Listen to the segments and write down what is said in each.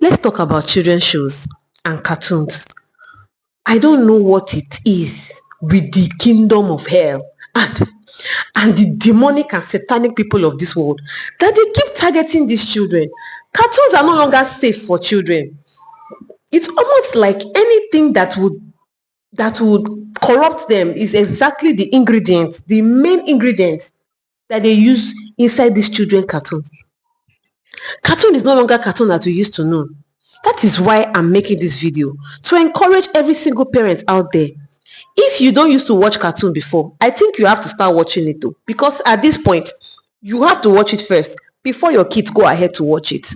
Let's talk about children's shows and cartoons. I don't know what it is with the kingdom of hell and the demonic and satanic people of this world that they keep targeting these children. Cartoons are no longer safe for children. It's almost like anything that would corrupt them is exactly the ingredients, the main ingredients that they use inside this children cartoon. Cartoon is no longer cartoon that we used to know. That is why I'm making this video, to encourage every single parent out there. If you don't used to watch cartoon before, I think you have to start watching it too, because at this point you have to watch it first before your kids go ahead to watch it.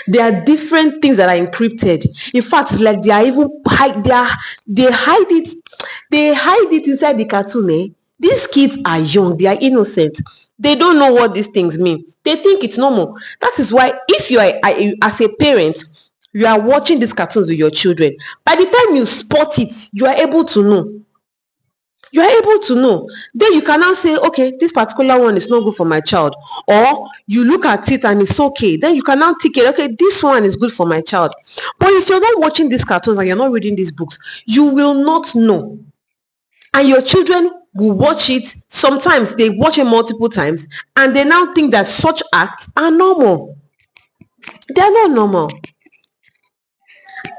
There are different things that are encrypted. In fact, it's like they are even they hide it inside the cartoon. These kids are young, they are innocent, they don't know what these things mean, they think it's normal. That is why if you are as a parent, you are watching these cartoons with your children, by the time you spot it, you are able to know. Then you can now say, okay, this particular one is not good for my child, or you look at it and it's okay, then you can now take it, okay, this one is good for my child. But if you're not watching these cartoons and you're not reading these books, you will not know, and your children will watch it. Sometimes they watch it multiple times and they now think that such acts are normal. They are not normal.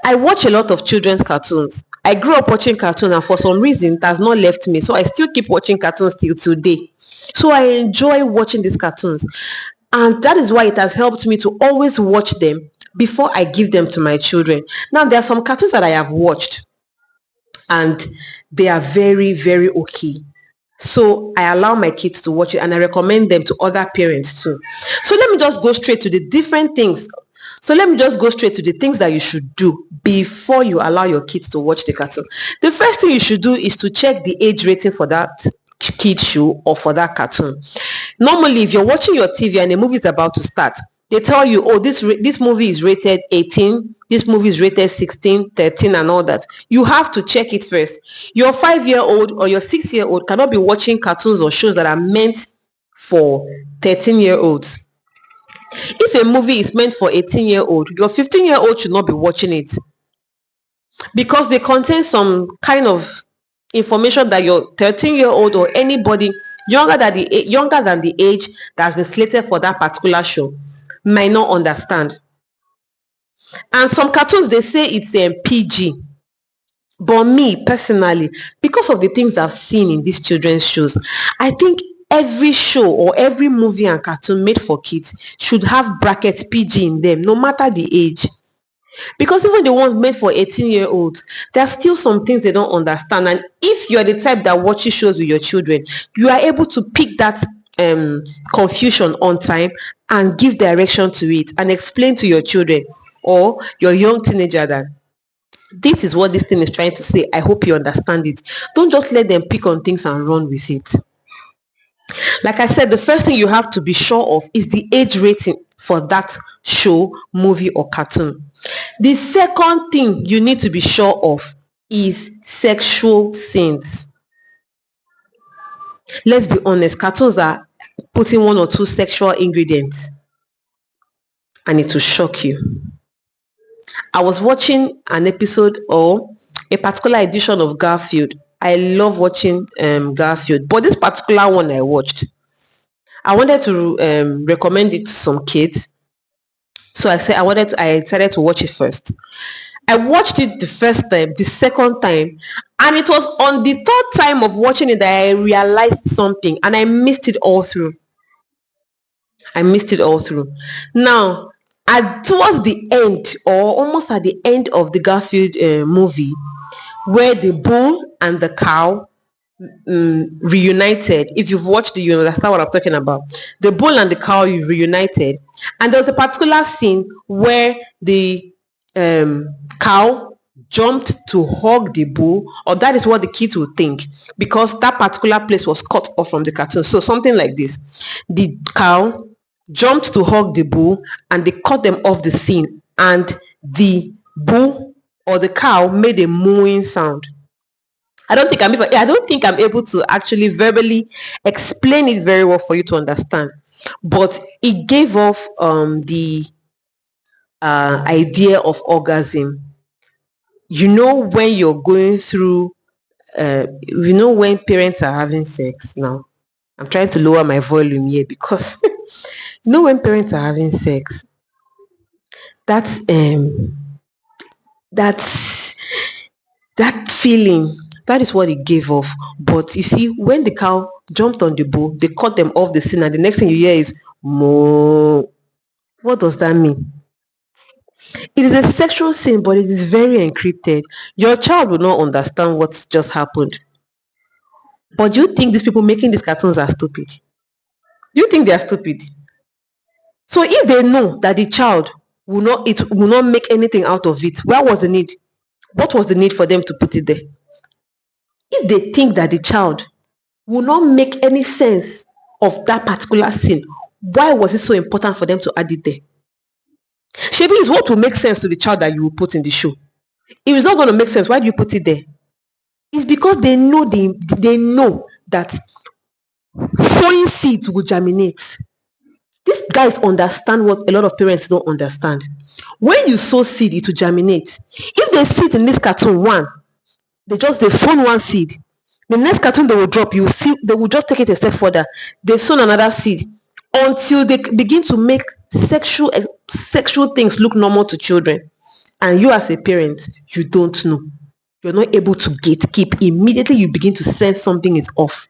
I watch a lot of children's cartoons. I grew up watching cartoons, and for some reason it has not left me, so I still keep watching cartoons till today. So I enjoy watching these cartoons, and that is why it has helped me to always watch them before I give them to my children. Now, there are some cartoons that I have watched and they are very, very okay, so I allow my kids to watch it and I recommend them to other parents too. So let me just go straight to the different things. So let me just go straight to the things that you should do before you allow your kids to watch the cartoon. The first thing you should do is to check the age rating for that kid show or for that cartoon. Normally, if you're watching your TV and a movie is about to start, they tell you, oh, this movie is rated 18, this movie is rated 16, 13, and all that. You have to check it first. Your 5-year-old or your 6-year-old cannot be watching cartoons or shows that are meant for 13-year-olds. If a movie is meant for 18-year-old, your 15-year-old should not be watching it, because they contain some kind of information that your 13-year-old or anybody younger than the age that has been slated for that particular show might not understand. And some cartoons, they say it's PG. But me personally, because of the things I've seen in these children's shows, I think every show or every movie and cartoon made for kids should have bracket PG in them, no matter the age. Because even the ones made for 18-year-olds, there are still some things they don't understand. And if you're the type that watches shows with your children, you are able to pick that confusion on time and give direction to it and explain to your children or your young teenager that this is what this thing is trying to say. I hope you understand it. Don't just let them pick on things and run with it. Like I said, the first thing you have to be sure of is the age rating for that show, movie, or cartoon. The second thing you need to be sure of is sexual scenes. Let's be honest, cartoons are putting one or two sexual ingredients and it will shock you. I was watching an episode or a particular edition of Garfield. I love watching Garfield, but this particular one I watched, I wanted to recommend it to some kids. So I decided to watch it first. I watched it the first time, the second time, and it was on the third time of watching it that I realized something, and I missed it all through. Now, towards the end, or almost at the end of the Garfield movie, where the bull and the cow reunited. If you've watched it, you understand what I'm talking about. The bull and the cow reunited, and there was a particular scene where the cow jumped to hug the bull, or that is what the kids would think, because that particular place was cut off from the cartoon. So something like this: the cow jumped to hug the bull and they cut them off the scene, and the bull or the cow made a mooing sound. I don't think I'm able to actually verbally explain it very well for you to understand, but it gave off the idea of orgasm. When you're going through, when parents are having sex. Now, I'm trying to lower my volume here because when parents are having sex, that's that's that feeling, that is what it gave off. But you see, when the cow jumped on the bull, they cut them off the scene, and the next thing you hear is moo. What does that mean? It is a sexual scene, but it is very encrypted. Your child will not understand what just happened. But do you think these people making these cartoons are stupid? Do you think they are stupid? So if they know that the child will not make anything out of it, where was the need? What was the need for them to put it there? If they think that the child will not make any sense of that particular scene, why was it so important for them to add it there? Shebi is what will make sense to the child that you will put in the show. If it's not going to make sense, why do you put it there? It's because they know that sowing seeds will germinate. These guys understand what a lot of parents don't understand. When you sow seed, it will germinate. If they sit in this cartoon, they've sown one seed. The next cartoon they will drop, you see, they will just take it a step further. They've sown another seed until they begin to make sexual things look normal to children. And you as a parent, you don't know. You're not able to gatekeep. Immediately you begin to sense something is off.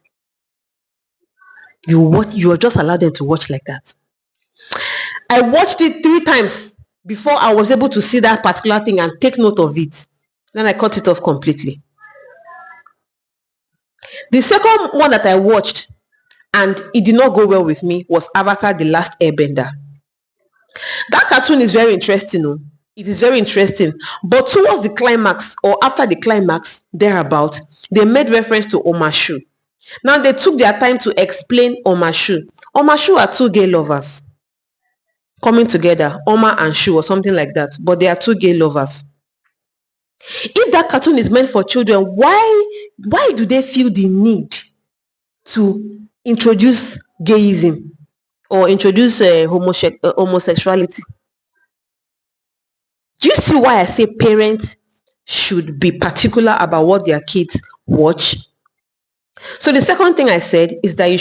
You are just allowed them to watch like that. I watched it 3 times before I was able to see that particular thing and take note of it. Then I cut it off completely. The second one that I watched and it did not go well with me was Avatar: The Last Airbender. That cartoon is very interesting. It is very interesting. But towards the climax, or after the climax, thereabout, they made reference to Omashu. Now they took their time to explain Omashu. Omashu are 2 gay lovers coming together, Oma and Shu or something like that. But they are 2 gay lovers. If that cartoon is meant for children, why do they feel the need to introduce gayism or introduce homosexuality? Do you see why I say parents should be particular about what their kids watch? So the second thing I said is that you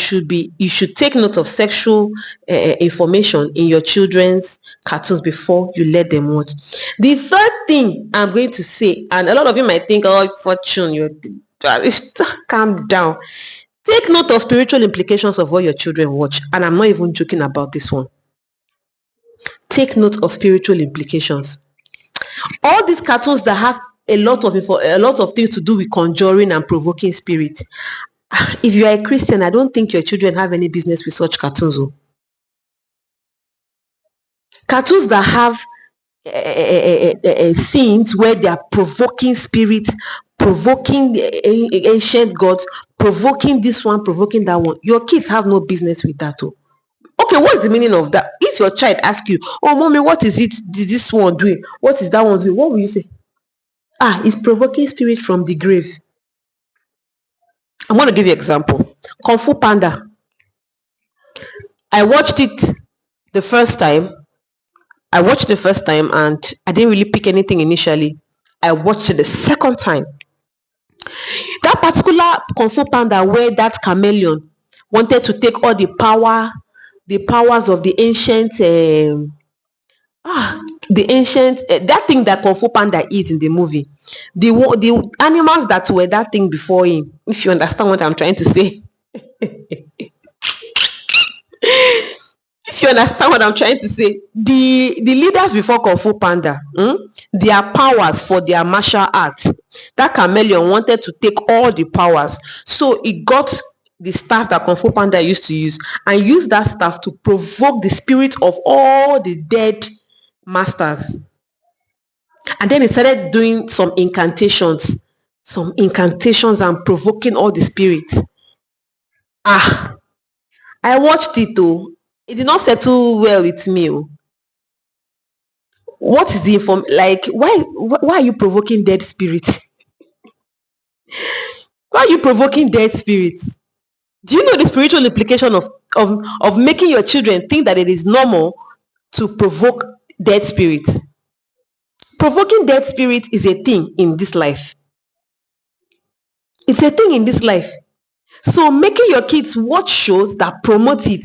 should take note of sexual information in your children's cartoons before you let them watch. The third thing I'm going to say, and a lot of you might think, oh, Fortune, calm down. Take note of spiritual implications of what your children watch. And I'm not even joking about this one. Take note of spiritual implications. All these cartoons that have a lot of things to do with conjuring and provoking spirit. If you are a Christian, I don't think your children have any business with such cartoons. Cartoons that have scenes where they are provoking spirits, provoking ancient gods, provoking this one, provoking that one. Your kids have no business with that. Okay, what's the meaning of that? If your child asks you, oh, mommy, what is it this one doing? What is that one doing? What will you say? It's provoking spirit from the grave. I'm going to give you an example. Kung Fu Panda. I watched it the first time and I didn't really pick anything initially. I watched it the second time. That particular Kung Fu Panda where that chameleon wanted to take all the powers of the ancient that thing that Kung Fu Panda is in the movie, the animals that were that thing before him, if you understand what I'm trying to say. If you understand what I'm trying to say, the leaders before Kung Fu Panda, their powers for their martial arts, that chameleon wanted to take all the powers, so it got the staff that Kung Fu Panda used to use and used that staff to provoke the spirit of all the dead masters. And then he started doing some incantations and provoking all the spirits. I watched it though. It did not settle well with me. What is the why are you provoking dead spirits? Why are you provoking dead spirits? Do you know the spiritual implication of making your children think that it is normal to provoke dead spirit. Provoking dead spirit is a thing in this life. It's a thing in this life. So making your kids watch shows that promote it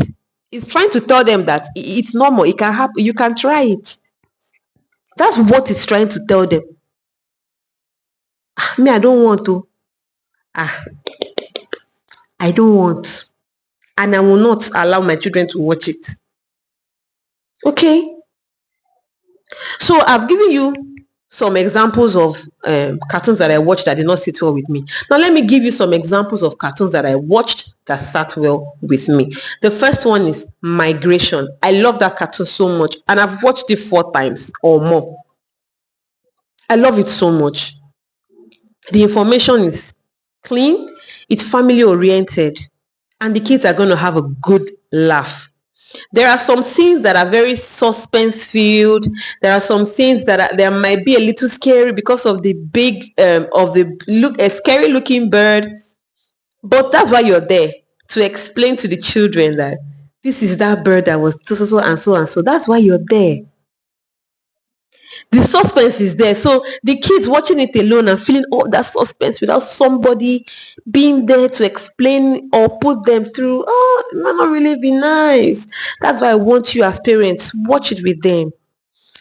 is trying to tell them that it's normal. It can happen. You can try it. That's what it's trying to tell them. Me, I don't want to. I don't want. And I will not allow my children to watch it. Okay? So I've given you some examples of cartoons that I watched that did not sit well with me. Now let me give you some examples of cartoons that I watched that sat well with me. The first one is Migration. I love that cartoon so much, and I've watched it 4 times or more. I love it so much. The information is clean, it's family oriented, and the kids are going to have a good laugh. There are some scenes that are very suspense filled. There are some scenes that there might be a little scary because of the a scary looking bird. But that's why you're there, to explain to the children that this is that bird that was so and so and so. That's why you're there. The suspense is there. So the kids watching it alone and feeling all that suspense without somebody being there to explain or put them through, it might not really be nice. That's why I want you as parents, watch it with them.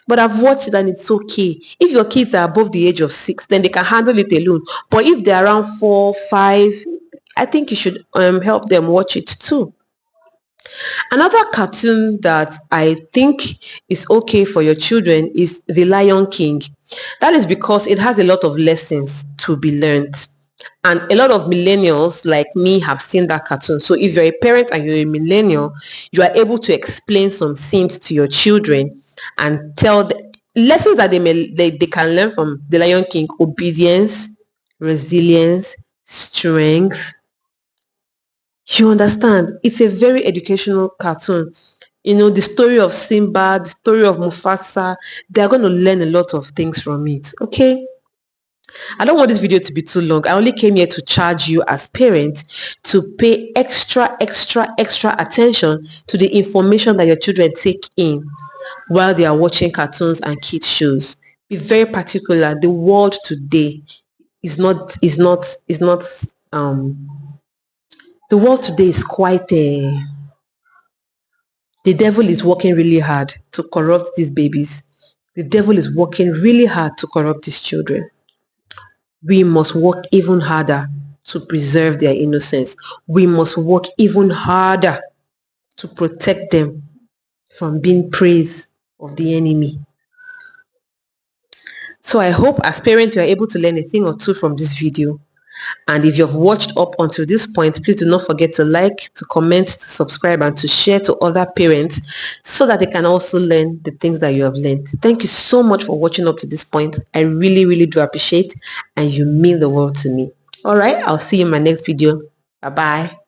But I've watched it and it's okay. If your kids are above the age of 6, then they can handle it alone. But if they're around 4, 5, I think you should help them watch it too. Another cartoon that I think is okay for your children is The Lion King. That is because it has a lot of lessons to be learned. And a lot of millennials like me have seen that cartoon. So if you're a parent and you're a millennial, you are able to explain some scenes to your children and tell the lessons that they can learn from The Lion King: obedience, resilience, strength. You understand? It's a very educational cartoon. The story of Simba, the story of Mufasa, they're going to learn a lot of things from it. Okay? I don't want this video to be too long. I only came here to charge you as parents to pay extra attention to the information that your children take in while they are watching cartoons and kids shows. Be very particular. The world today is not the world today is quite the devil is working really hard to corrupt these babies. The devil is working really hard to corrupt these children. We must work even harder to preserve their innocence. We must work even harder to protect them from being prey of the enemy. So I hope as parents you are able to learn a thing or two from this video. And if you've watched up until this point, please do not forget to like, to comment, to subscribe, and to share to other parents so that they can also learn the things that you have learned. Thank you so much for watching up to this point. I really do appreciate, and you mean the world to me. All right, I'll see you in my next video. Bye-bye.